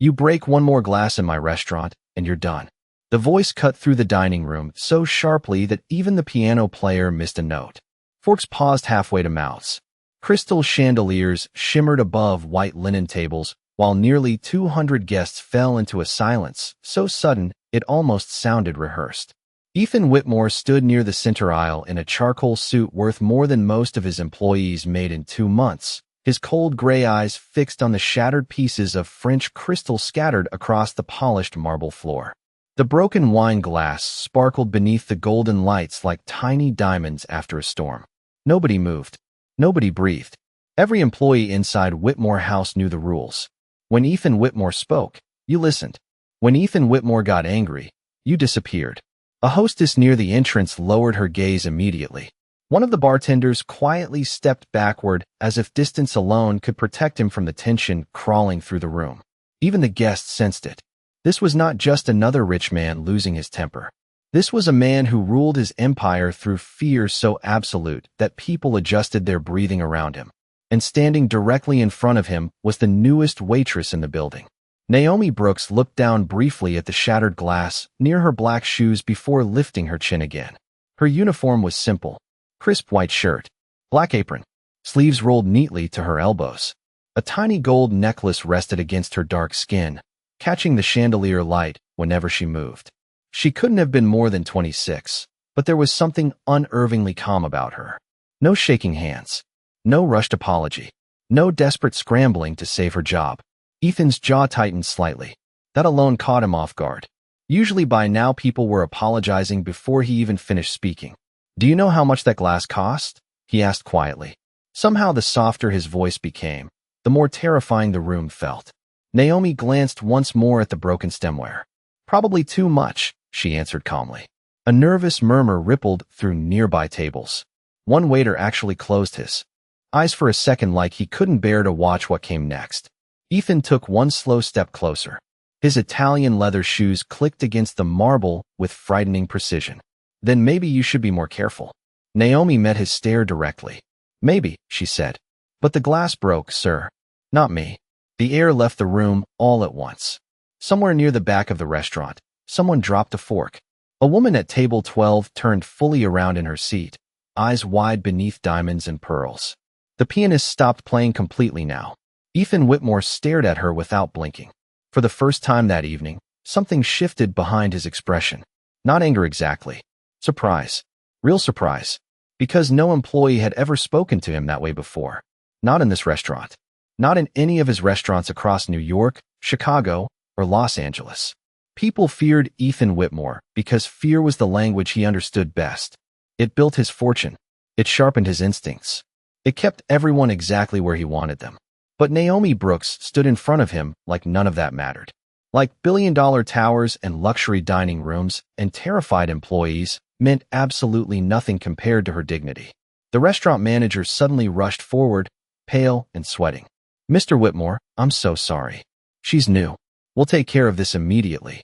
You break one more glass in my restaurant, and you're done. The voice cut through the dining room so sharply that even the piano player missed a note. Forks paused halfway to mouths. Crystal chandeliers shimmered above white linen tables, while nearly 200 guests fell into a silence so sudden it almost sounded rehearsed. Ethan Whitmore stood near the center aisle in a charcoal suit worth more than most of his employees made in 2 months, his cold gray eyes fixed on the shattered pieces of French crystal scattered across the polished marble floor. The broken wine glass sparkled beneath the golden lights like tiny diamonds after a storm. Nobody moved. Nobody breathed. Every employee inside Whitmore House knew the rules. When Ethan Whitmore spoke, you listened. When Ethan Whitmore got angry, you disappeared. A hostess near the entrance lowered her gaze immediately. One of the bartenders quietly stepped backward as if distance alone could protect him from the tension crawling through the room. Even the guests sensed it. This was not just another rich man losing his temper. This was a man who ruled his empire through fear so absolute that people adjusted their breathing around him. And standing directly in front of him was the newest waitress in the building. Naomi Brooks looked down briefly at the shattered glass near her black shoes before lifting her chin again. Her uniform was simple. Crisp white shirt, black apron, sleeves rolled neatly to her elbows. A tiny gold necklace rested against her dark skin, catching the chandelier light whenever she moved. She couldn't have been more than 26, but there was something unnervingly calm about her. No shaking hands. No rushed apology. No desperate scrambling to save her job. Ethan's jaw tightened slightly. That alone caught him off guard. Usually by now people were apologizing before he even finished speaking. "Do you know how much that glass cost?" he asked quietly. Somehow the softer his voice became, the more terrifying the room felt. Naomi glanced once more at the broken stemware. "Probably too much," she answered calmly. A nervous murmur rippled through nearby tables. One waiter actually closed his eyes for a second like he couldn't bear to watch what came next. Ethan took one slow step closer. His Italian leather shoes clicked against the marble with frightening precision. "Then maybe you should be more careful." Naomi met his stare directly. "Maybe," she said. "But the glass broke, sir. Not me." The air left the room all at once. Somewhere near the back of the restaurant, someone dropped a fork. A woman at table 12 turned fully around in her seat, eyes wide beneath diamonds and pearls. The pianist stopped playing completely now. Ethan Whitmore stared at her without blinking. For the first time that evening, something shifted behind his expression. Not anger exactly. Surprise. Real surprise. Because no employee had ever spoken to him that way before. Not in this restaurant. Not in any of his restaurants across New York, Chicago, or Los Angeles. People feared Ethan Whitmore because fear was the language he understood best. It built his fortune. It sharpened his instincts. It kept everyone exactly where he wanted them. But Naomi Brooks stood in front of him like none of that mattered. Like billion-dollar towers and luxury dining rooms and terrified employees meant absolutely nothing compared to her dignity. The restaurant manager suddenly rushed forward, pale and sweating. "Mr. Whitmore, I'm so sorry. She's new. We'll take care of this immediately."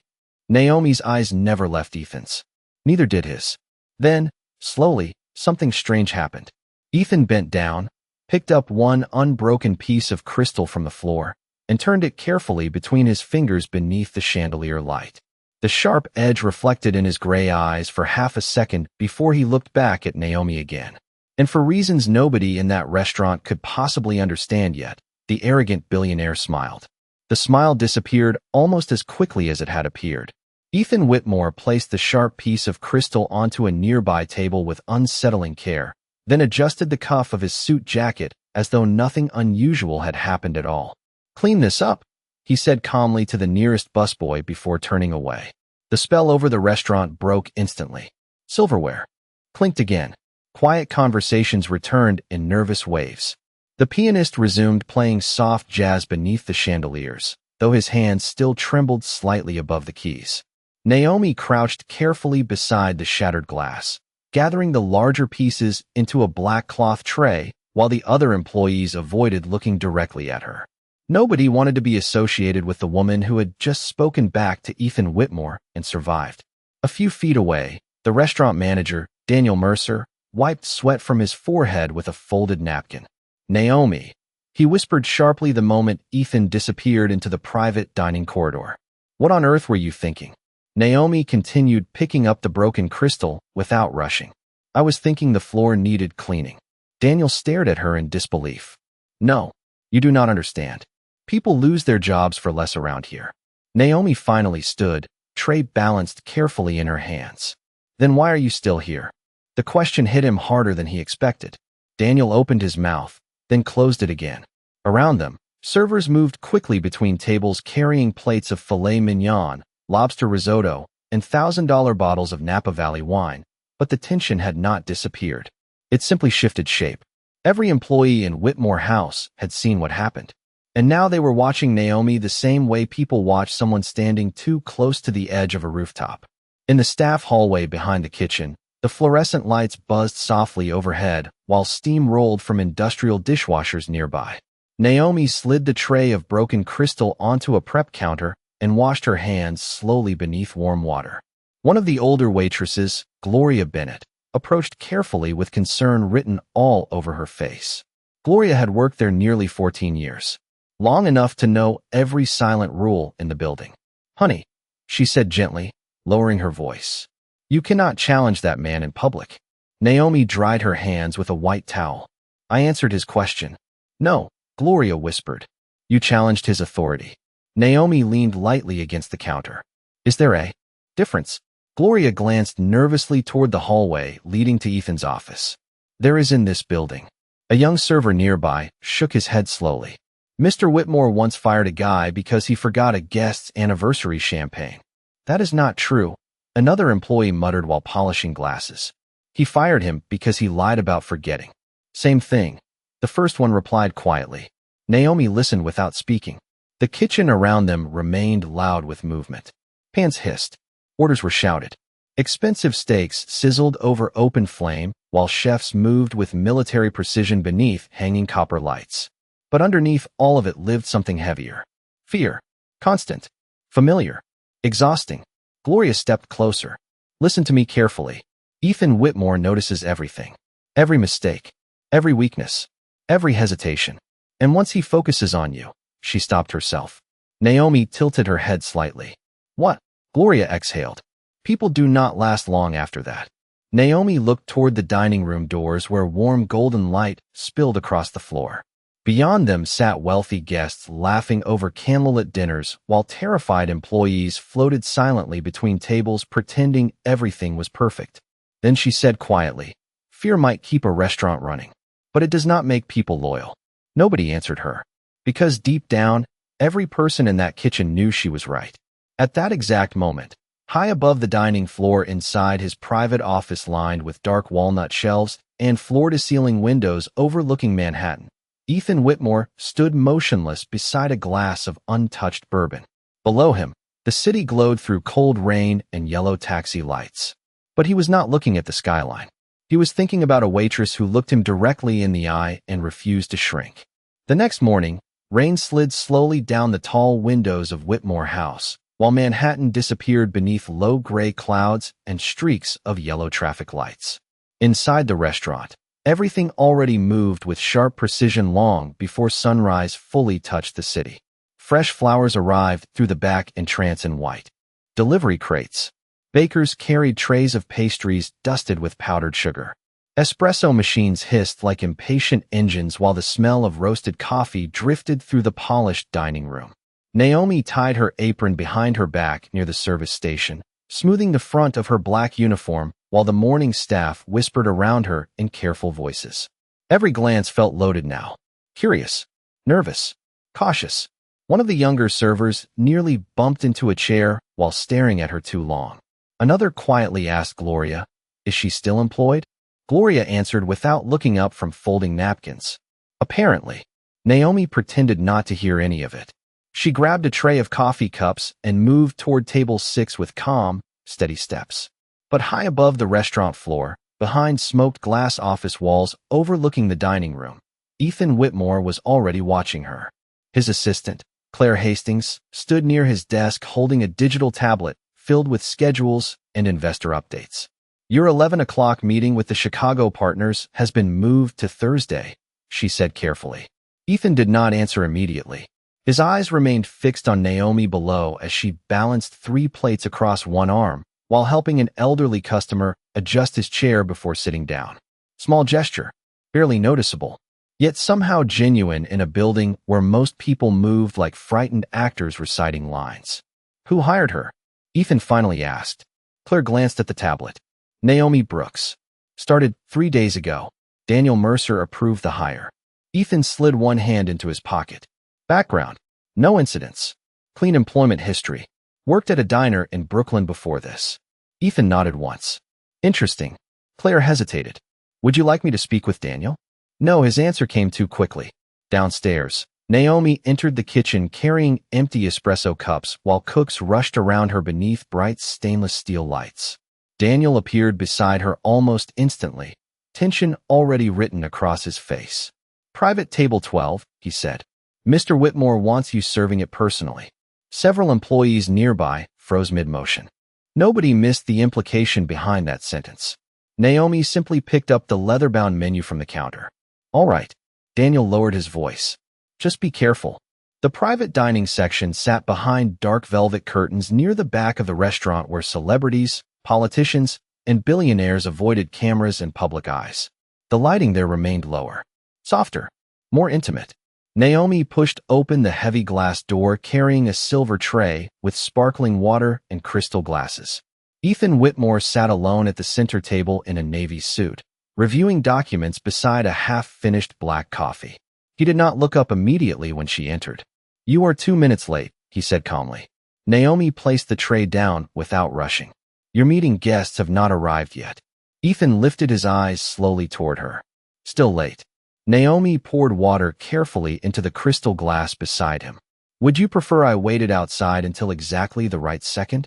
Naomi's eyes never left Ethan's. Neither did his. Then, slowly, something strange happened. Ethan bent down, picked up one unbroken piece of crystal from the floor, and turned it carefully between his fingers beneath the chandelier light. The sharp edge reflected in his gray eyes for half a second before he looked back at Naomi again. And for reasons nobody in that restaurant could possibly understand yet, the arrogant billionaire smiled. The smile disappeared almost as quickly as it had appeared. Ethan Whitmore placed the sharp piece of crystal onto a nearby table with unsettling care, then adjusted the cuff of his suit jacket as though nothing unusual had happened at all. "Clean this up," he said calmly to the nearest busboy before turning away. The spell over the restaurant broke instantly. Silverware clinked again. Quiet conversations returned in nervous waves. The pianist resumed playing soft jazz beneath the chandeliers, though his hands still trembled slightly above the keys. Naomi crouched carefully beside the shattered glass, gathering the larger pieces into a black cloth tray while the other employees avoided looking directly at her. Nobody wanted to be associated with the woman who had just spoken back to Ethan Whitmore and survived. A few feet away, the restaurant manager, Daniel Mercer, wiped sweat from his forehead with a folded napkin. "Naomi," he whispered sharply the moment Ethan disappeared into the private dining corridor. What on earth were you thinking? Naomi continued, picking up the broken crystal without rushing. I was thinking the floor needed cleaning. Daniel stared at her in disbelief. No, you do not understand. People lose their jobs for less around here. Naomi finally stood, tray balanced carefully in her hands. Then why are you still here? The question hit him harder than he expected. Daniel opened his mouth, then closed it again. Around them, servers moved quickly between tables carrying plates of filet mignon, lobster risotto, and $1,000 bottles of Napa Valley wine, but the tension had not disappeared. It simply shifted shape. Every employee in Whitmore House had seen what happened, and now they were watching Naomi the same way people watch someone standing too close to the edge of a rooftop. In the staff hallway behind the kitchen, the fluorescent lights buzzed softly overhead while steam rolled from industrial dishwashers nearby. Naomi slid the tray of broken crystal onto a prep counter and washed her hands slowly beneath warm water. One of the older waitresses, Gloria Bennett, approached carefully with concern written all over her face. Gloria had worked there nearly 14 years, long enough to know every silent rule in the building. Honey, she said gently, lowering her voice. You cannot challenge that man in public. Naomi dried her hands with a white towel. I answered his question. No, Gloria whispered. You challenged his authority. Naomi leaned lightly against the counter. Is there a difference? Gloria glanced nervously toward the hallway leading to Ethan's office. There is in this building. A young server nearby shook his head slowly. Mr. Whitmore once fired a guy because he forgot a guest's anniversary champagne. That is not true, another employee muttered while polishing glasses. He fired him because he lied about forgetting. Same thing, the first one replied quietly. Naomi listened without speaking. The kitchen around them remained loud with movement. Pans hissed. Orders were shouted. Expensive steaks sizzled over open flame while chefs moved with military precision beneath hanging copper lights. But underneath all of it lived something heavier. Fear. Constant. Familiar. Exhausting. Gloria stepped closer. Listen to me carefully. Ethan Whitmore notices everything. Every mistake. Every weakness. Every hesitation. And once he focuses on you, she stopped herself. Naomi tilted her head slightly. What? Gloria exhaled. People do not last long after that. Naomi looked toward the dining room doors where warm golden light spilled across the floor. Beyond them sat wealthy guests laughing over candlelit dinners while terrified employees floated silently between tables pretending everything was perfect. Then she said quietly, fear might keep a restaurant running, but it does not make people loyal. Nobody answered her, because deep down, every person in that kitchen knew she was right. At that exact moment, high above the dining floor inside his private office lined with dark walnut shelves and floor-to-ceiling windows overlooking Manhattan, Ethan Whitmore stood motionless beside a glass of untouched bourbon. Below him, the city glowed through cold rain and yellow taxi lights. But he was not looking at the skyline. He was thinking about a waitress who looked him directly in the eye and refused to shrink. The next morning, rain slid slowly down the tall windows of Whitmore House, while Manhattan disappeared beneath low gray clouds and streaks of yellow traffic lights. Inside the restaurant, everything already moved with sharp precision long before sunrise fully touched the city. Fresh flowers arrived through the back entrance in white. Delivery crates. Bakers carried trays of pastries dusted with powdered sugar. Espresso machines hissed like impatient engines while the smell of roasted coffee drifted through the polished dining room. Naomi tied her apron behind her back near the service station, smoothing the front of her black uniform while the morning staff whispered around her in careful voices. Every glance felt loaded now. Curious, nervous, cautious. One of the younger servers nearly bumped into a chair while staring at her too long. Another quietly asked Gloria, "Is she still employed?" Gloria answered without looking up from folding napkins. Apparently, Naomi pretended not to hear any of it. She grabbed a tray of coffee cups and moved toward table 6 with calm, steady steps. But high above the restaurant floor, behind smoked glass office walls overlooking the dining room, Ethan Whitmore was already watching her. His assistant, Claire Hastings, stood near his desk holding a digital tablet filled with schedules and investor updates. Your 11 o'clock meeting with the Chicago partners has been moved to Thursday, she said carefully. Ethan did not answer immediately. His eyes remained fixed on Naomi below as she balanced 3 plates across one arm while helping an elderly customer adjust his chair before sitting down. Small gesture, barely noticeable, yet somehow genuine in a building where most people moved like frightened actors reciting lines. Who hired her? Ethan finally asked. Claire glanced at the tablet. Naomi Brooks. Started 3 days ago. Daniel Mercer approved the hire. Ethan slid one hand into his pocket. Background. No incidents. Clean employment history. Worked at a diner in Brooklyn before this. Ethan nodded once. Interesting. Claire hesitated. Would you like me to speak with Daniel? No, his answer came too quickly. Downstairs, Naomi entered the kitchen carrying empty espresso cups while cooks rushed around her beneath bright stainless steel lights. Daniel appeared beside her almost instantly, tension already written across his face. Private table 12, he said. Mr. Whitmore wants you serving it personally. Several employees nearby froze mid-motion. Nobody missed the implication behind that sentence. Naomi simply picked up the leather-bound menu from the counter. All right. Daniel lowered his voice. Just be careful. The private dining section sat behind dark velvet curtains near the back of the restaurant where celebrities, politicians, and billionaires avoided cameras and public eyes. The lighting there remained lower, softer, more intimate. Naomi pushed open the heavy glass door carrying a silver tray with sparkling water and crystal glasses. Ethan Whitmore sat alone at the center table in a navy suit, reviewing documents beside a half-finished black coffee. He did not look up immediately when she entered. You are 2 minutes late, he said calmly. Naomi placed the tray down without rushing. Your meeting guests have not arrived yet. Ethan lifted his eyes slowly toward her. Still late. Naomi poured water carefully into the crystal glass beside him. Would you prefer I waited outside until exactly the right second?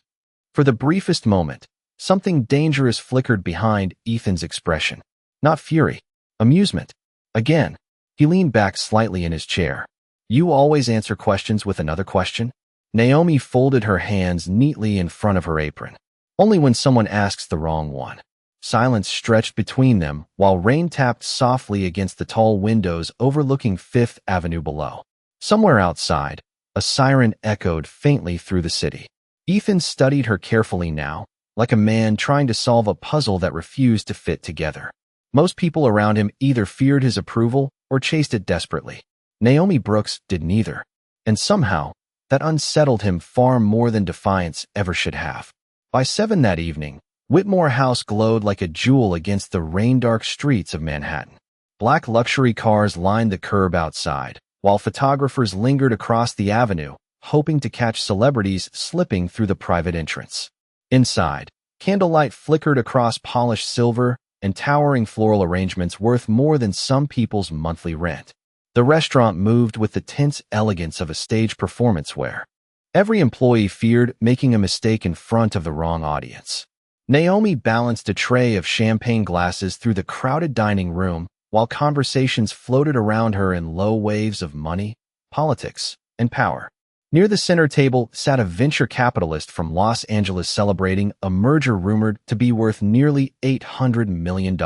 For the briefest moment, something dangerous flickered behind Ethan's expression. Not fury, amusement. Again, he leaned back slightly in his chair. You always answer questions with another question? Naomi folded her hands neatly in front of her apron. Only when someone asks the wrong one. Silence stretched between them while rain tapped softly against the tall windows overlooking Fifth Avenue below. Somewhere outside, a siren echoed faintly through the city. Ethan studied her carefully now, like a man trying to solve a puzzle that refused to fit together. Most people around him either feared his approval or chased it desperately. Naomi Brooks did neither, and somehow, that unsettled him far more than defiance ever should have. By 7 that evening, Whitmore House glowed like a jewel against the rain-dark streets of Manhattan. Black luxury cars lined the curb outside, while photographers lingered across the avenue, hoping to catch celebrities slipping through the private entrance. Inside, candlelight flickered across polished silver and towering floral arrangements worth more than some people's monthly rent. The restaurant moved with the tense elegance of a stage performance where every employee feared making a mistake in front of the wrong audience. Naomi balanced a tray of champagne glasses through the crowded dining room while conversations floated around her in low waves of money, politics, and power. Near the center table sat a venture capitalist from Los Angeles celebrating a merger rumored to be worth nearly $800 million.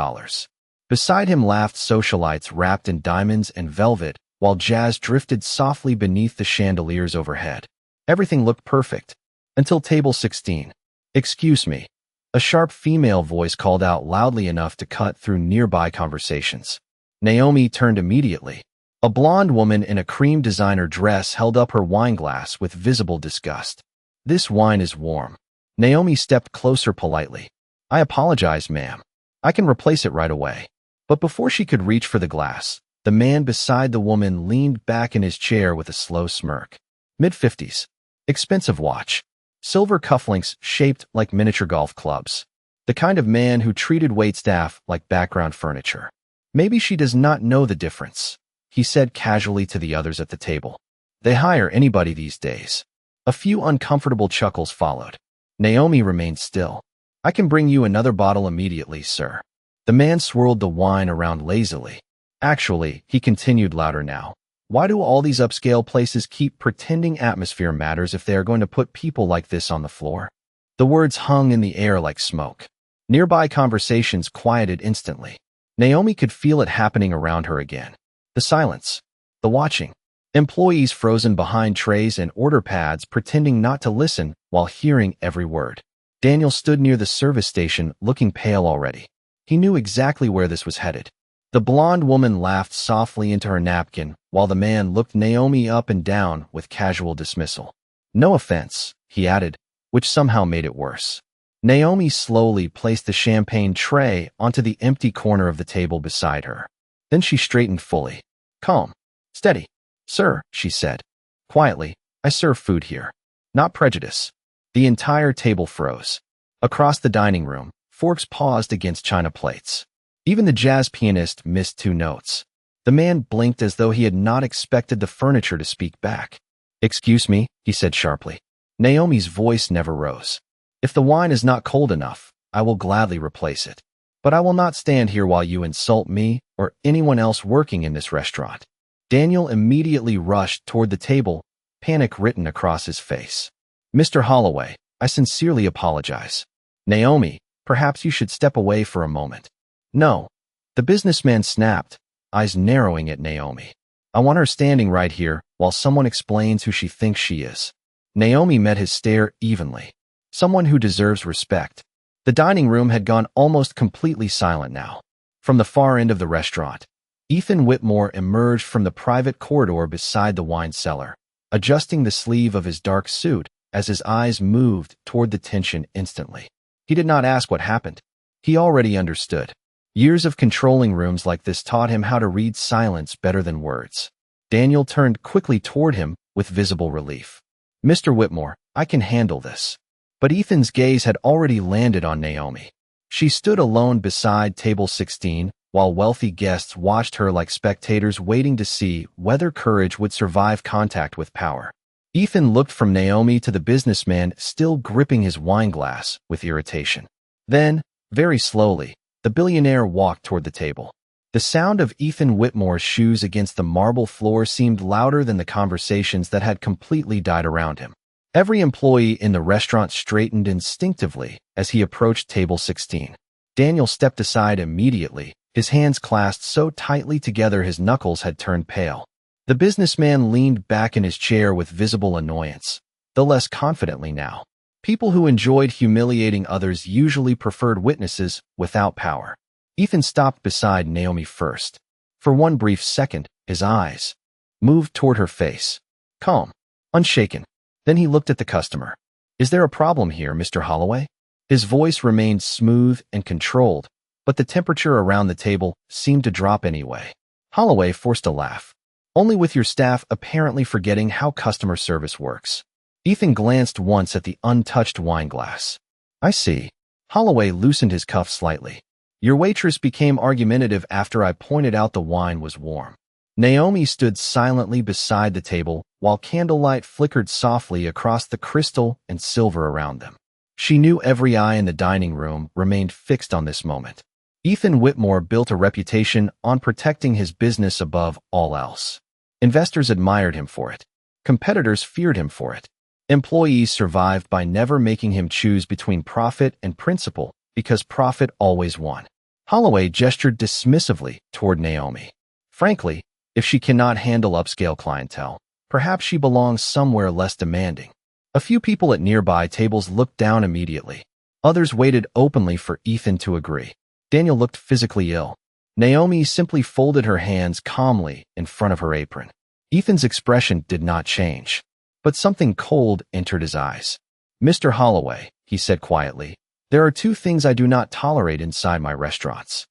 Beside him laughed socialites wrapped in diamonds and velvet, while jazz drifted softly beneath the chandeliers overhead. Everything looked perfect. Until table 16. Excuse me. A sharp female voice called out loudly enough to cut through nearby conversations. Naomi turned immediately. A blonde woman in a cream designer dress held up her wine glass with visible disgust. This wine is warm. Naomi stepped closer politely. I apologize, ma'am. I can replace it right away. But before she could reach for the glass, the man beside the woman leaned back in his chair with a slow smirk. Mid-50s. Expensive watch. Silver cufflinks shaped like miniature golf clubs. The kind of man who treated waitstaff like background furniture. Maybe she does not know the difference, he said casually to the others at the table. They hire anybody these days. A few uncomfortable chuckles followed. Naomi remained still. I can bring you another bottle immediately, sir. The man swirled the wine around lazily. Actually, he continued louder now. Why do all these upscale places keep pretending atmosphere matters if they are going to put people like this on the floor? The words hung in the air like smoke. Nearby conversations quieted instantly. Naomi could feel it happening around her again. The silence. The watching. Employees frozen behind trays and order pads pretending not to listen while hearing every word. Daniel stood near the service station looking pale already. He knew exactly where this was headed. The blonde woman laughed softly into her napkin while the man looked Naomi up and down with casual dismissal. No offense, he added, which somehow made it worse. Naomi slowly placed the champagne tray onto the empty corner of the table beside her. Then she straightened fully. Calm. Steady. Sir, she said. Quietly, I serve food here. Not prejudice. The entire table froze. Across the dining room, forks paused against china plates. Even the jazz pianist missed 2 notes. The man blinked as though he had not expected the furniture to speak back. Excuse me, he said sharply. Naomi's voice never rose. If the wine is not cold enough, I will gladly replace it. But I will not stand here while you insult me or anyone else working in this restaurant. Daniel immediately rushed toward the table, panic written across his face. Mr. Holloway, I sincerely apologize. Naomi, perhaps you should step away for a moment. No. The businessman snapped, eyes narrowing at Naomi. I want her standing right here while someone explains who she thinks she is. Naomi met his stare evenly. Someone who deserves respect. The dining room had gone almost completely silent now. From the far end of the restaurant, Ethan Whitmore emerged from the private corridor beside the wine cellar, adjusting the sleeve of his dark suit as his eyes moved toward the tension instantly. He did not ask what happened. He already understood. Years of controlling rooms like this taught him how to read silence better than words. Daniel turned quickly toward him with visible relief. Mr. Whitmore, I can handle this. But Ethan's gaze had already landed on Naomi. She stood alone beside table 16, while wealthy guests watched her like spectators waiting to see whether courage would survive contact with power. Ethan looked from Naomi to the businessman still gripping his wine glass with irritation. Then, very slowly, the billionaire walked toward the table. The sound of Ethan Whitmore's shoes against the marble floor seemed louder than the conversations that had completely died around him. Every employee in the restaurant straightened instinctively as he approached table 16. Daniel stepped aside immediately, his hands clasped so tightly together his knuckles had turned pale. The businessman leaned back in his chair with visible annoyance, though less confidently now. People who enjoyed humiliating others usually preferred witnesses without power. Ethan stopped beside Naomi first. For one brief second, his eyes moved toward her face. Calm, unshaken. Then he looked at the customer. Is there a problem here, Mr. Holloway? His voice remained smooth and controlled, but the temperature around the table seemed to drop anyway. Holloway forced a laugh. Only with your staff apparently forgetting how customer service works. Ethan glanced once at the untouched wine glass. I see. Holloway loosened his cuff slightly. Your waitress became argumentative after I pointed out the wine was warm. Naomi stood silently beside the table while candlelight flickered softly across the crystal and silver around them. She knew every eye in the dining room remained fixed on this moment. Ethan Whitmore built a reputation on protecting his business above all else. Investors admired him for it. Competitors feared him for it. Employees survived by never making him choose between profit and principle because profit always won. Holloway gestured dismissively toward Naomi. Frankly, if she cannot handle upscale clientele, perhaps she belongs somewhere less demanding. A few people at nearby tables looked down immediately. Others waited openly for Ethan to agree. Daniel looked physically ill. Naomi simply folded her hands calmly in front of her apron. Ethan's expression did not change, but something cold entered his eyes. Mr. Holloway, he said quietly, there are 2 things I do not tolerate inside my restaurants.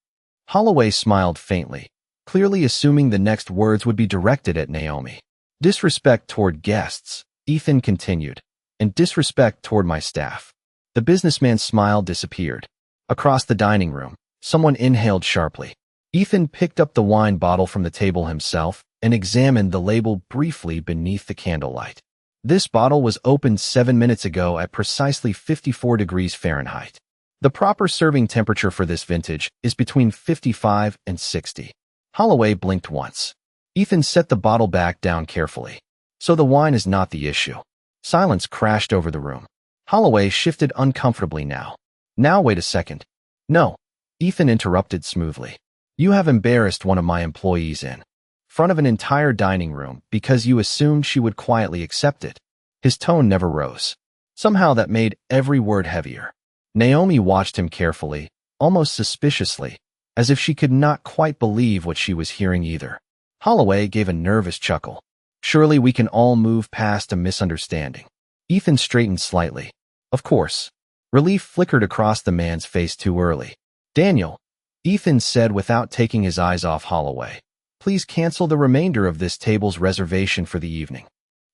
Holloway smiled faintly, clearly assuming the next words would be directed at Naomi. Disrespect toward guests, Ethan continued, and disrespect toward my staff. The businessman's smile disappeared. Across the dining room, someone inhaled sharply. Ethan picked up the wine bottle from the table himself and examined the label briefly beneath the candlelight. This bottle was opened 7 minutes ago at precisely 54 degrees Fahrenheit. The proper serving temperature for this vintage is between 55 and 60. Holloway blinked once. Ethan set the bottle back down carefully. So the wine is not the issue. Silence crashed over the room. Holloway shifted uncomfortably now. Now wait a second. No. Ethan interrupted smoothly. You have embarrassed one of my employees in front of an entire dining room because you assumed she would quietly accept it. His tone never rose. Somehow that made every word heavier. Naomi watched him carefully, almost suspiciously, as if she could not quite believe what she was hearing either. Holloway gave a nervous chuckle. Surely we can all move past a misunderstanding. Ethan straightened slightly. Of course. Relief flickered across the man's face too early. Daniel, Ethan said without taking his eyes off Holloway, please cancel the remainder of this table's reservation for the evening.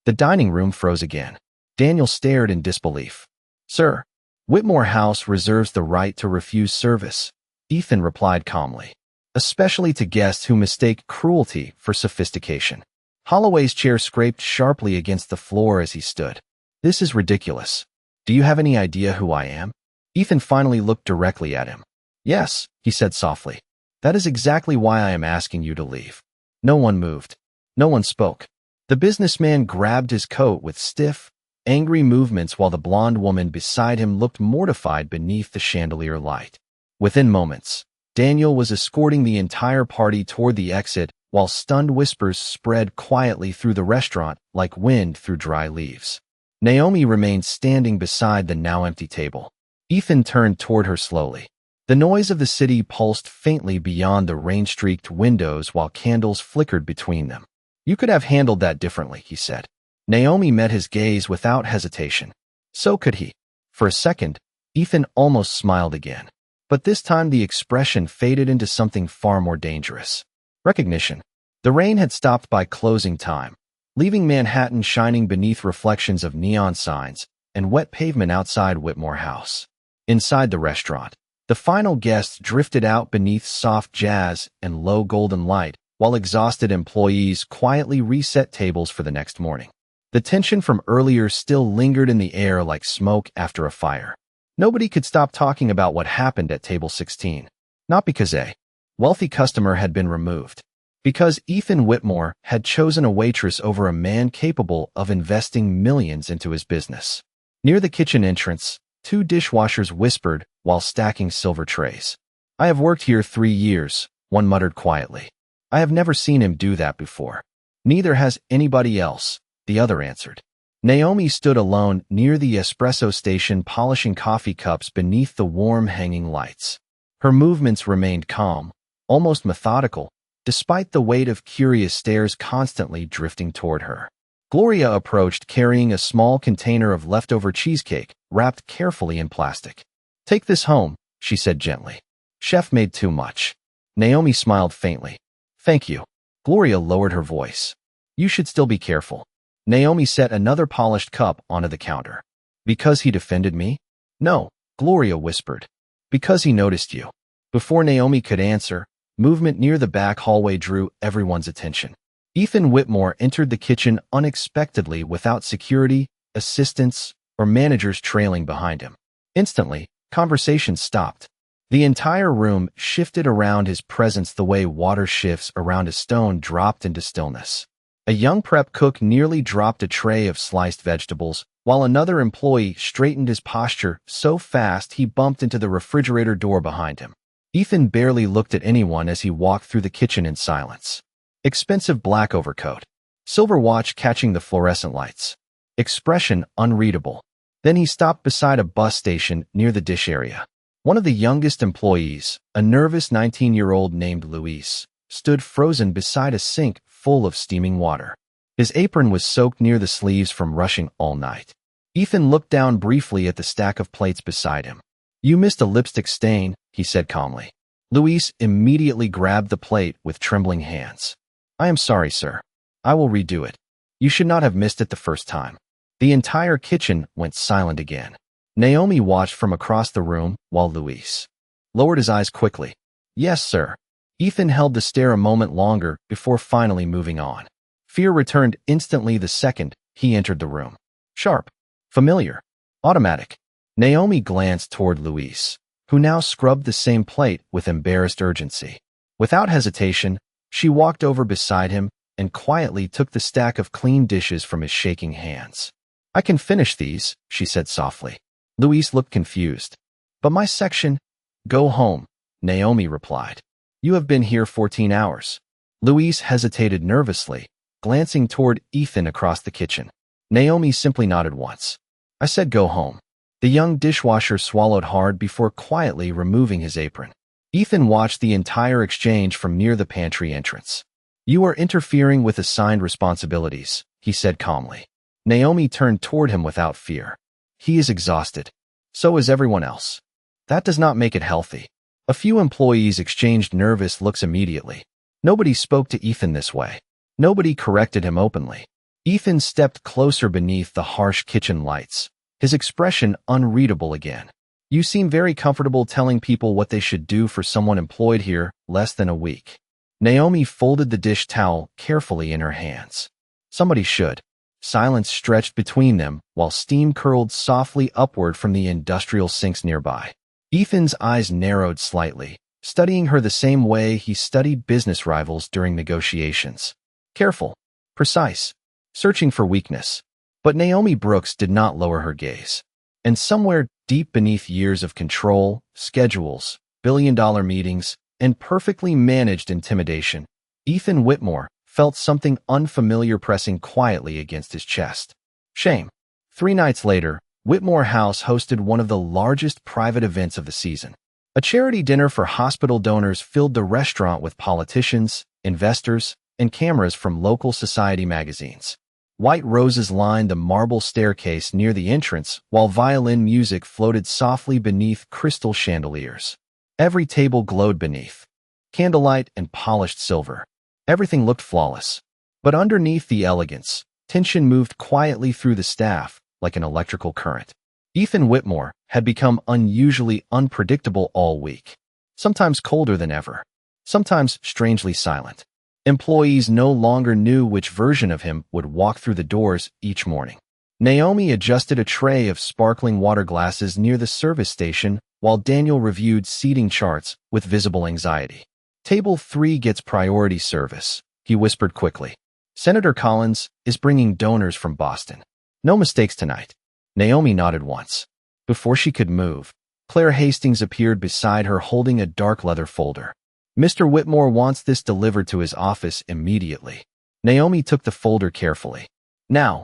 The dining room froze again. Daniel stared in disbelief. Sir, Whitmore House reserves the right to refuse service, Ethan replied calmly, especially to guests who mistake cruelty for sophistication. Holloway's chair scraped sharply against the floor as he stood. This is ridiculous. Do you have any idea who I am? Ethan finally looked directly at him. Yes, he said softly. That is exactly why I am asking you to leave. No one moved. No one spoke. The businessman grabbed his coat with stiff, angry movements while the blonde woman beside him looked mortified beneath the chandelier light. Within moments, Daniel was escorting the entire party toward the exit while stunned whispers spread quietly through the restaurant like wind through dry leaves. Naomi remained standing beside the now empty table. Ethan turned toward her slowly. The noise of the city pulsed faintly beyond the rain-streaked windows while candles flickered between them. You could have handled that differently, he said. Naomi met his gaze without hesitation. So could he. For a second, Ethan almost smiled again. But this time the expression faded into something far more dangerous. Recognition. The rain had stopped by closing time, leaving Manhattan shining beneath reflections of neon signs and wet pavement outside Whitmore House. Inside the restaurant, the final guests drifted out beneath soft jazz and low golden light, while exhausted employees quietly reset tables for the next morning. The tension from earlier still lingered in the air like smoke after a fire. Nobody could stop talking about what happened at table 16. Not because a wealthy customer had been removed. Because Ethan Whitmore had chosen a waitress over a man capable of investing millions into his business. Near the kitchen entrance, two dishwashers whispered while stacking silver trays. I have worked here 3 years, one muttered quietly. I have never seen him do that before. Neither has anybody else, the other answered. Naomi stood alone near the espresso station polishing coffee cups beneath the warm hanging lights. Her movements remained calm, almost methodical, despite the weight of curious stares constantly drifting toward her. Gloria approached carrying a small container of leftover cheesecake, wrapped carefully in plastic. Take this home, she said gently. Chef made too much. Naomi smiled faintly. Thank you. Gloria lowered her voice. You should still be careful. Naomi set another polished cup onto the counter. Because he defended me? No, Gloria whispered. Because he noticed you. Before Naomi could answer, movement near the back hallway drew everyone's attention. Ethan Whitmore entered the kitchen unexpectedly without security, assistants, or managers trailing behind him. Instantly, conversation stopped. The entire room shifted around his presence the way water shifts around a stone dropped into stillness. A young prep cook nearly dropped a tray of sliced vegetables, while another employee straightened his posture so fast he bumped into the refrigerator door behind him. Ethan barely looked at anyone as he walked through the kitchen in silence. Expensive black overcoat. Silver watch catching the fluorescent lights. Expression unreadable. Then he stopped beside a bus station near the dish area. One of the youngest employees, a nervous 19-year-old named Luis, stood frozen beside a sink full of steaming water. His apron was soaked near the sleeves from rushing all night. Ethan looked down briefly at the stack of plates beside him. You missed a lipstick stain, he said calmly. Luis immediately grabbed the plate with trembling hands. I am sorry, sir. I will redo it. You should not have missed it the first time. The entire kitchen went silent again. Naomi watched from across the room while Luis lowered his eyes quickly. Yes, sir. Ethan held the stare a moment longer before finally moving on. Fear returned instantly the second he entered the room. Sharp, familiar, automatic. Naomi glanced toward Luis, who now scrubbed the same plate with embarrassed urgency. Without hesitation, she walked over beside him and quietly took the stack of clean dishes from his shaking hands. I can finish these, she said softly. Luis looked confused. But my section? Go home, Naomi replied. You have been here 14 hours. Louise hesitated nervously, glancing toward Ethan across the kitchen. Naomi simply nodded once. I said go home. The young dishwasher swallowed hard before quietly removing his apron. Ethan watched the entire exchange from near the pantry entrance. You are interfering with assigned responsibilities, he said calmly. Naomi turned toward him without fear. He is exhausted. So is everyone else. That does not make it healthy. A few employees exchanged nervous looks immediately. Nobody spoke to Ethan this way. Nobody corrected him openly. Ethan stepped closer beneath the harsh kitchen lights, his expression unreadable again. You seem very comfortable telling people what they should do for someone employed here less than a week. Naomi folded the dish towel carefully in her hands. Somebody should. Silence stretched between them while steam curled softly upward from the industrial sinks nearby. Ethan's eyes narrowed slightly, studying her the same way he studied business rivals during negotiations. Careful, precise, searching for weakness. But Naomi Brooks did not lower her gaze. And somewhere deep beneath years of control, schedules, billion-dollar meetings, and perfectly managed intimidation, Ethan Whitmore felt something unfamiliar pressing quietly against his chest. Shame. 3 nights later, Whitmore House hosted one of the largest private events of the season. A charity dinner for hospital donors filled the restaurant with politicians, investors, and cameras from local society magazines. White roses lined the marble staircase near the entrance, while violin music floated softly beneath crystal chandeliers. Every table glowed beneath candlelight and polished silver. Everything looked flawless. But underneath the elegance, tension moved quietly through the staff like an electrical current. Ethan Whitmore had become unusually unpredictable all week. Sometimes colder than ever. Sometimes strangely silent. Employees no longer knew which version of him would walk through the doors each morning. Naomi adjusted a tray of sparkling water glasses near the service station while Daniel reviewed seating charts with visible anxiety. Table 3 gets priority service, he whispered quickly. Senator Collins is bringing donors from Boston. No mistakes tonight. Naomi nodded once. Before she could move, Claire Hastings appeared beside her holding a dark leather folder. Mr. Whitmore wants this delivered to his office immediately. Naomi took the folder carefully. Now,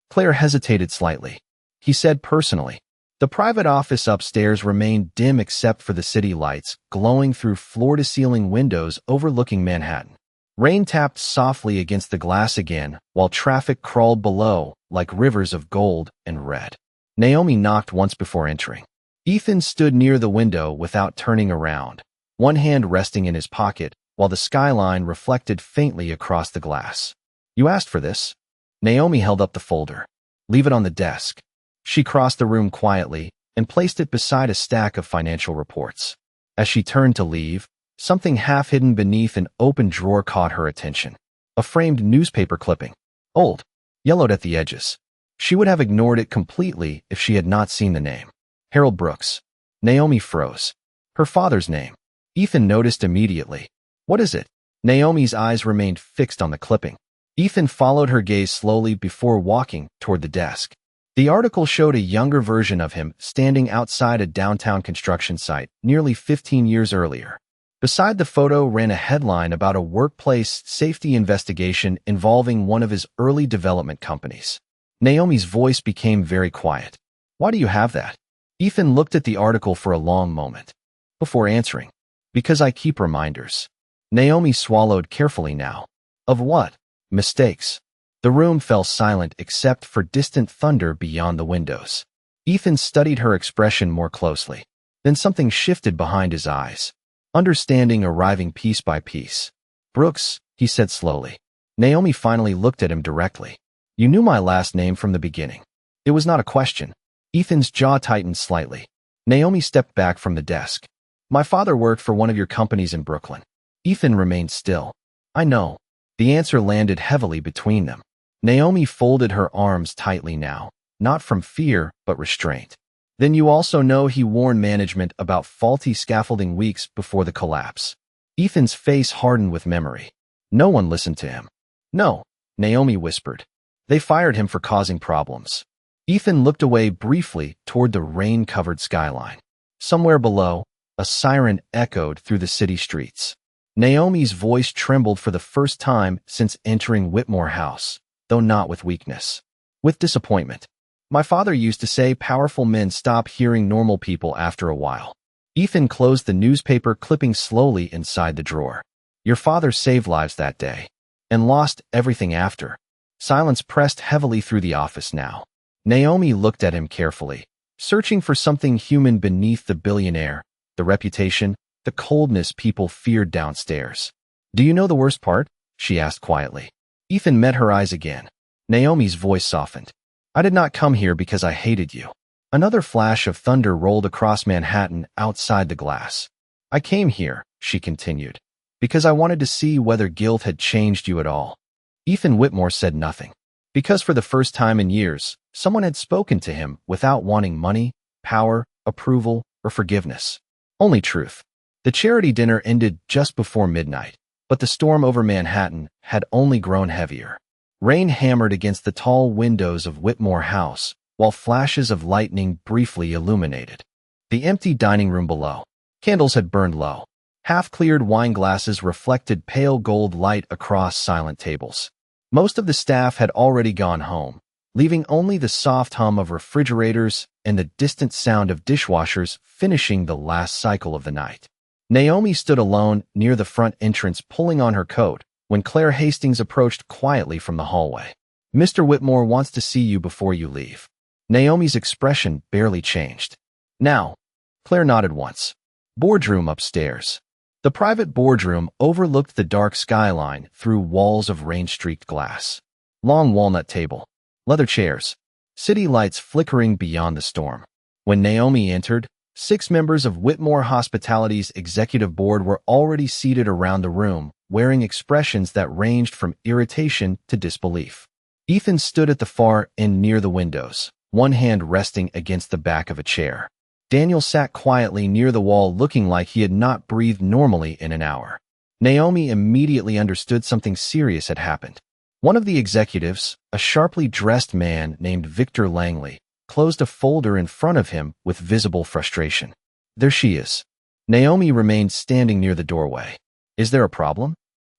Claire hesitated slightly. He said personally. The private office upstairs remained dim except for the city lights glowing through floor-to-ceiling windows overlooking Manhattan. Rain tapped softly against the glass again, while traffic crawled below like rivers of gold and red. Naomi knocked once before entering. Ethan stood near the window without turning around, one hand resting in his pocket, while the skyline reflected faintly across the glass. You asked for this? Naomi held up the folder. Leave it on the desk. She crossed the room quietly and placed it beside a stack of financial reports. As she turned to leave, something half hidden beneath an open drawer caught her attention. A framed newspaper clipping. Old. Yellowed at the edges. She would have ignored it completely if she had not seen the name. Harold Brooks. Naomi froze. Her father's name. Ethan noticed immediately. What is it? Naomi's eyes remained fixed on the clipping. Ethan followed her gaze slowly before walking toward the desk. The article showed a younger version of him standing outside a downtown construction site nearly 15 years earlier. Beside the photo ran a headline about a workplace safety investigation involving one of his early development companies. Naomi's voice became very quiet. Why do you have that? Ethan looked at the article for a long moment before answering. Because I keep reminders. Naomi swallowed carefully now. Of what? Mistakes. The room fell silent except for distant thunder beyond the windows. Ethan studied her expression more closely. Then something shifted behind his eyes. Understanding arriving piece by piece. Brooks, he said slowly. Naomi finally looked at him directly. You knew my last name from the beginning. It was not a question. Ethan's jaw tightened slightly. Naomi stepped back from the desk. My father worked for one of your companies in Brooklyn. Ethan remained still. I know. The answer landed heavily between them. Naomi folded her arms tightly now, not from fear, but restraint. Then you also know he warned management about faulty scaffolding weeks before the collapse. Ethan's face hardened with memory. No one listened to him. No, Naomi whispered. They fired him for causing problems. Ethan looked away briefly toward the rain-covered skyline. Somewhere below, a siren echoed through the city streets. Naomi's voice trembled for the first time since entering Whitmore House, though not with weakness. With disappointment. My father used to say powerful men stop hearing normal people after a while. Ethan closed the newspaper clipping slowly inside the drawer. Your father saved lives that day. And lost everything after. Silence pressed heavily through the office now. Naomi looked at him carefully, searching for something human beneath the billionaire, the reputation, the coldness people feared downstairs. Do you know the worst part? She asked quietly. Ethan met her eyes again. Naomi's voice softened. I did not come here because I hated you. Another flash of thunder rolled across Manhattan outside the glass. I came here, she continued, because I wanted to see whether guilt had changed you at all. Ethan Whitmore said nothing. Because for the first time in years, someone had spoken to him without wanting money, power, approval, or forgiveness. Only truth. The charity dinner ended just before midnight, but the storm over Manhattan had only grown heavier. Rain hammered against the tall windows of Whitmore House, while flashes of lightning briefly illuminated the empty dining room below. Candles had burned low. Half-cleared wine glasses reflected pale gold light across silent tables. Most of the staff had already gone home, leaving only the soft hum of refrigerators and the distant sound of dishwashers finishing the last cycle of the night. Naomi stood alone near the front entrance pulling on her coat when Claire Hastings approached quietly from the hallway. Mr. Whitmore wants to see you before you leave. Naomi's expression barely changed. Now, Claire nodded once. Boardroom upstairs. The private boardroom overlooked the dark skyline through walls of rain-streaked glass. Long walnut table. Leather chairs. City lights flickering beyond the storm. When Naomi entered, 6 members of Whitmore Hospitality's executive board were already seated around the room, wearing expressions that ranged from irritation to disbelief. Ethan stood at the far end near the windows, one hand resting against the back of a chair. Daniel sat quietly near the wall looking like he had not breathed normally in an hour. Naomi immediately understood something serious had happened. One of the executives, a sharply dressed man named Victor Langley, closed a folder in front of him with visible frustration. There she is. Naomi remained standing near the doorway. Is there a problem?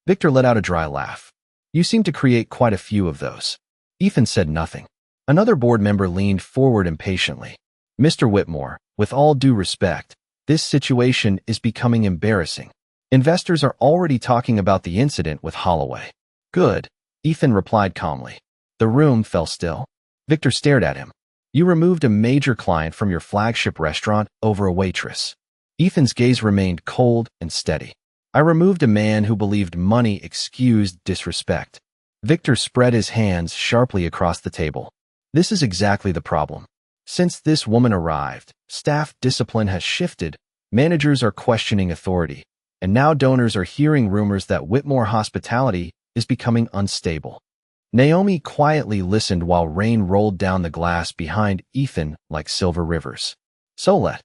Victor let out a dry laugh. You seem to create quite a few of those. Ethan said nothing. Another board member leaned forward impatiently. Mr. Whitmore, with all due respect, this situation is becoming embarrassing. Investors are already talking about the incident with Holloway. Good, Ethan replied calmly. The room fell still. Victor stared at him. You removed a major client from your flagship restaurant over a waitress. Ethan's gaze remained cold and steady. I removed a man who believed money excused disrespect. Victor spread his hands sharply across the table. This is exactly the problem. Since this woman arrived, staff discipline has shifted, managers are questioning authority, and now donors are hearing rumors that Whitmore Hospitality is becoming unstable. Naomi quietly listened while rain rolled down the glass behind Ethan like silver rivers. So let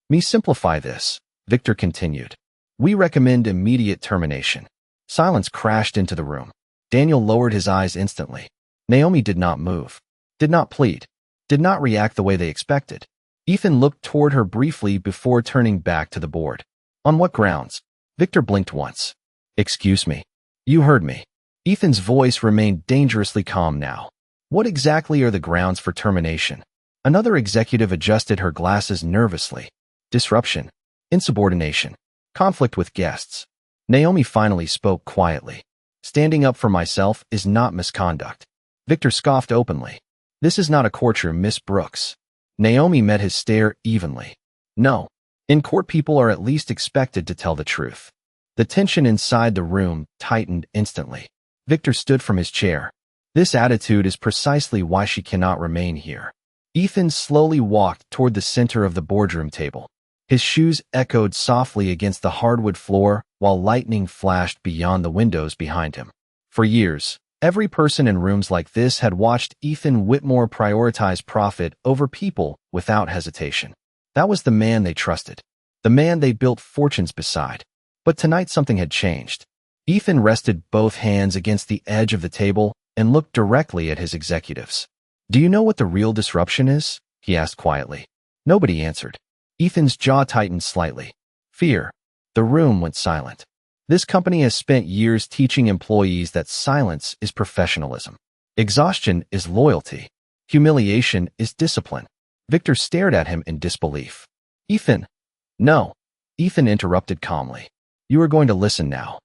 me simplify this, Victor continued. We recommend immediate termination. Silence crashed into the room. Daniel lowered his eyes instantly. Naomi did not move, did not plead, did not react the way they expected. Ethan looked toward her briefly before turning back to the board. On what grounds? Victor blinked once. Excuse me. You heard me. Ethan's voice remained dangerously calm now. What exactly are the grounds for termination? Another executive adjusted her glasses nervously. Disruption. Insubordination. Conflict with guests. Naomi finally spoke quietly. Standing up for myself is not misconduct. Victor scoffed openly. This is not a courtroom, Miss Brooks. Naomi met his stare evenly. No. In court, people are at least expected to tell the truth. The tension inside the room tightened instantly. Victor stood from his chair. This attitude is precisely why she cannot remain here. Ethan slowly walked toward the center of the boardroom table. His shoes echoed softly against the hardwood floor while lightning flashed beyond the windows behind him. For years, every person in rooms like this had watched Ethan Whitmore prioritize profit over people without hesitation. That was the man they trusted, the man they built fortunes beside. But tonight something had changed. Ethan rested both hands against the edge of the table and looked directly at his executives. Do you know what the real disruption is? He asked quietly. Nobody answered. Ethan's jaw tightened slightly. Fear. The room went silent. This company has spent years teaching employees that silence is professionalism. Exhaustion is loyalty. Humiliation is discipline. Victor stared at him in disbelief. Ethan. No. Ethan interrupted calmly. You are going to listen now.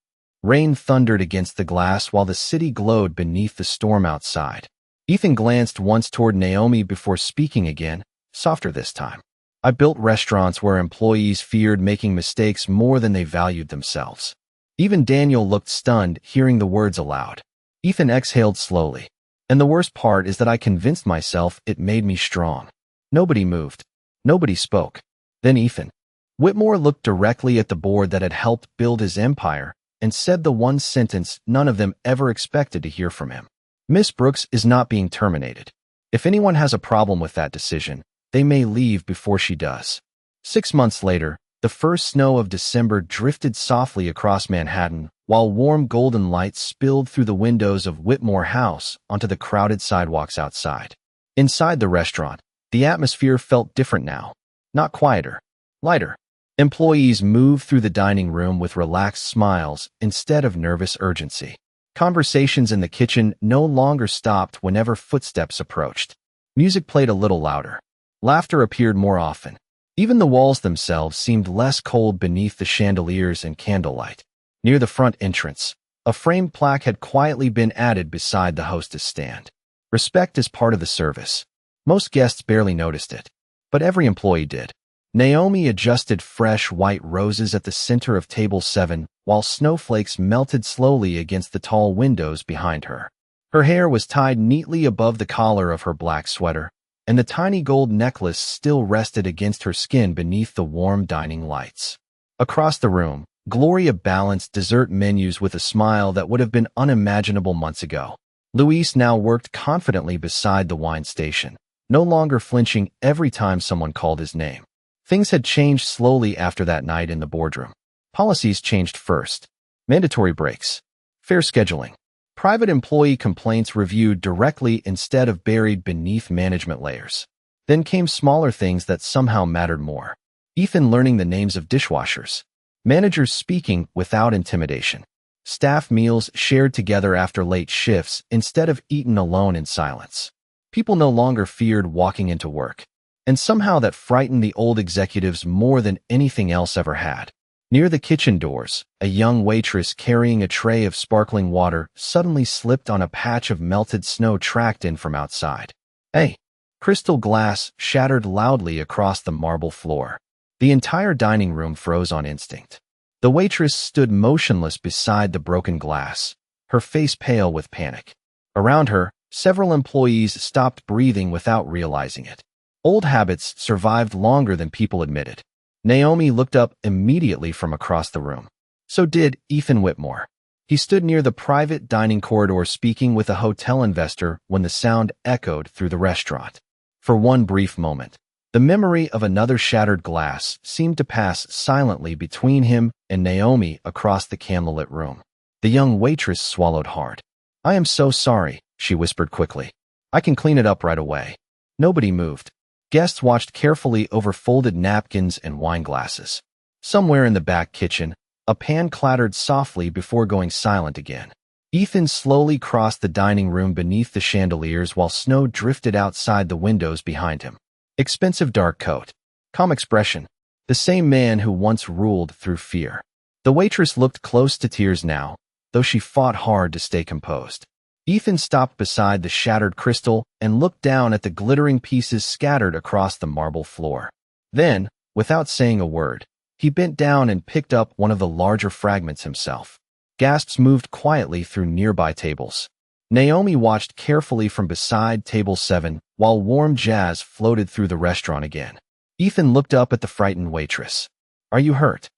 Rain thundered against the glass while the city glowed beneath the storm outside. Ethan glanced once toward Naomi before speaking again, softer this time. I built restaurants where employees feared making mistakes more than they valued themselves. Even Daniel looked stunned hearing the words aloud. Ethan exhaled slowly. And the worst part is that I convinced myself it made me strong. Nobody moved. Nobody spoke. Then Ethan. Whitmore looked directly at the board that had helped build his empire and said the one sentence none of them ever expected to hear from him. Miss Brooks is not being terminated. If anyone has a problem with that decision, they may leave before she does. 6 months later, the first snow of December drifted softly across Manhattan, while warm golden light spilled through the windows of Whitmore House onto the crowded sidewalks outside. Inside the restaurant, the atmosphere felt different now. Not quieter, lighter. Employees moved through the dining room with relaxed smiles instead of nervous urgency. Conversations in the kitchen no longer stopped whenever footsteps approached. Music played a little louder. Laughter appeared more often. Even the walls themselves seemed less cold beneath the chandeliers and candlelight. Near the front entrance, a framed plaque had quietly been added beside the hostess stand. Respect is part of the service. Most guests barely noticed it, but every employee did. Naomi adjusted fresh white roses at the center of table 7, while snowflakes melted slowly against the tall windows behind her. Her hair was tied neatly above the collar of her black sweater, and the tiny gold necklace still rested against her skin beneath the warm dining lights. Across the room, Gloria balanced dessert menus with a smile that would have been unimaginable months ago. Luis now worked confidently beside the wine station, no longer flinching every time someone called his name. Things had changed slowly after that night in the boardroom. Policies changed first. Mandatory breaks. Fair scheduling. Private employee complaints reviewed directly instead of buried beneath management layers. Then came smaller things that somehow mattered more. Ethan learning the names of dishwashers. Managers speaking without intimidation. Staff meals shared together after late shifts instead of eaten alone in silence. People no longer feared walking into work. And somehow that frightened the old executives more than anything else ever had. Near the kitchen doors, a young waitress carrying a tray of sparkling water suddenly slipped on a patch of melted snow tracked in from outside. Hey! Crystal glass shattered loudly across the marble floor. The entire dining room froze on instinct. The waitress stood motionless beside the broken glass, her face pale with panic. Around her, several employees stopped breathing without realizing it. Old habits survived longer than people admitted. Naomi looked up immediately from across the room. So did Ethan Whitmore. He stood near the private dining corridor speaking with a hotel investor when the sound echoed through the restaurant. For one brief moment, the memory of another shattered glass seemed to pass silently between him and Naomi across the candlelit room. The young waitress swallowed hard. I am so sorry, she whispered quickly. I can clean it up right away. Nobody moved. Guests watched carefully over folded napkins and wine glasses. Somewhere in the back kitchen, a pan clattered softly before going silent again. Ethan slowly crossed the dining room beneath the chandeliers while snow drifted outside the windows behind him. Expensive dark coat. Calm expression. The same man who once ruled through fear. The waitress looked close to tears now, though she fought hard to stay composed. Ethan stopped beside the shattered crystal and looked down at the glittering pieces scattered across the marble floor. Then, without saying a word, he bent down and picked up one of the larger fragments himself. Gasps moved quietly through nearby tables. Naomi watched carefully from beside table 7 while warm jazz floated through the restaurant again. Ethan looked up at the frightened waitress. Are you hurt?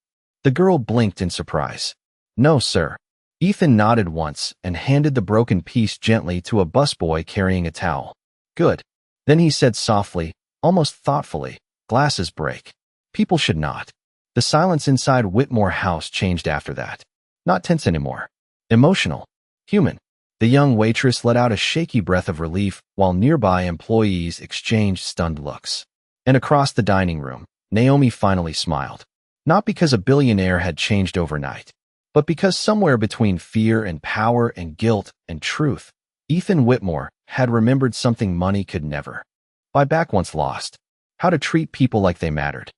The girl blinked in surprise. No, sir. Ethan nodded once and handed the broken piece gently to a busboy carrying a towel. Good. Then he said softly, almost thoughtfully, glasses break. People should not. The silence inside Whitmore House changed after that. Not tense anymore. Emotional. Human. The young waitress let out a shaky breath of relief while nearby employees exchanged stunned looks. And across the dining room, Naomi finally smiled. Not because a billionaire had changed overnight, But because somewhere between fear and power and guilt and truth, Ethan Whitmore had remembered something money could never buy back once lost: how to treat people like they mattered.